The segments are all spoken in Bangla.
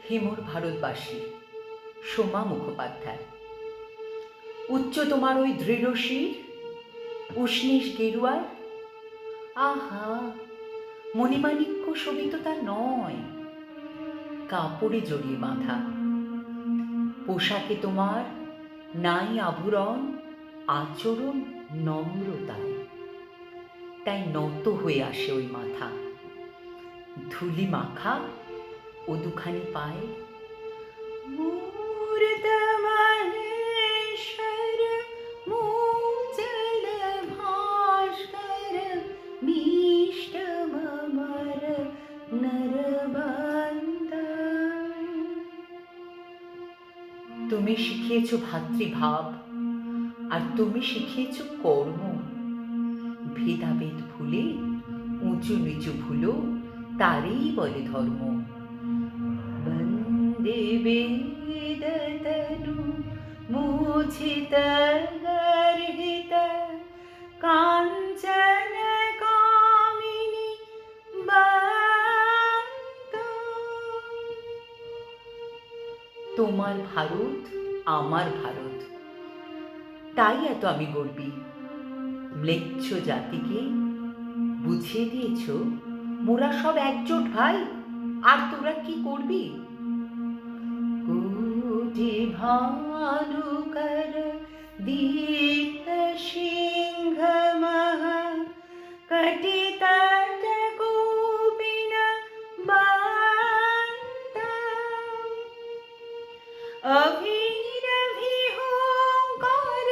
হেমর ভারতবাসী সোমা মুখোপাধ্যায়। উচ্চ তোমার ওই দৃঢ় শির, উষ্ণীষ গেরুয়ার, আহা মণিমাণিক্য শোভিত তা নয়, কাপড়ে জড়িয়ে বাঁধা। পোশাকে তোমার নাই আভরণ, আচরণ নম্রতায়, তাই নত হয়ে আসে ওই মাথা। ধুলি মাখা ও দুখানি পায়, মূর্ত মহেশ্বর মূচল ভাস্কর মিষ্ট মমর নরবন্ধ। তুমি শিখিয়েছ ভাতৃভাব, আর তুমি শিখিয়েছ কর্ম। ভেদাভেদ ভুলে উঁচু নিচু ভুলো, তারই বলে ধর্ম। বন্দে বেদতনু মুছিত গর্হিত কাঞ্চন কামিনী বন্দ। তোমার ভারত আমার ভারত, তাই এত আমি গর্বী। ম্লেচ্ছ জাতিকে বুঝিয়ে দিয়েছ মোরা সব একজোট ভাই, আর তোরা কি করবি? কোটি ভানুকর দীপ্ত সিংহ মহা কটিত কৌপিন বান্ত। অভিরভি হুঙ্কার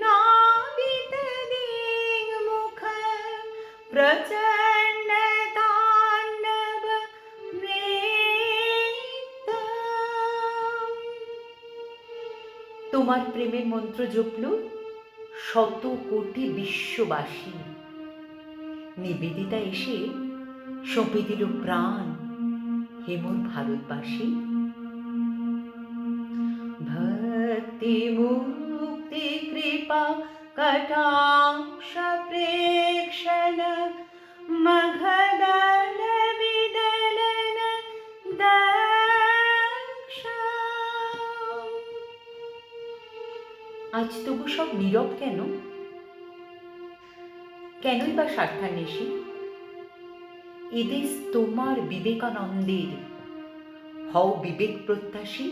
নাবিত দিগ্মুখ প্রচণ্ড তাণ্ডব নৃত্য। তোমার প্রেমের মন্ত্র জপল শত কোটি বিশ্ববাসী। নিবেদিতা এসে সঁপে দিল প্রাণ হেমর ভারতবাসী। ভক্তি মুক্তি কৃপা কটাক্ষ প্রেক্ষণ মঘদল বিদলন দক্ষ। আজ তবু সব নীরব কেন? কেনই বা স্বার্থান্বেষী? এদেশ তোমার বিবেকানন্দের, হও বিবেক প্রত্যাশী।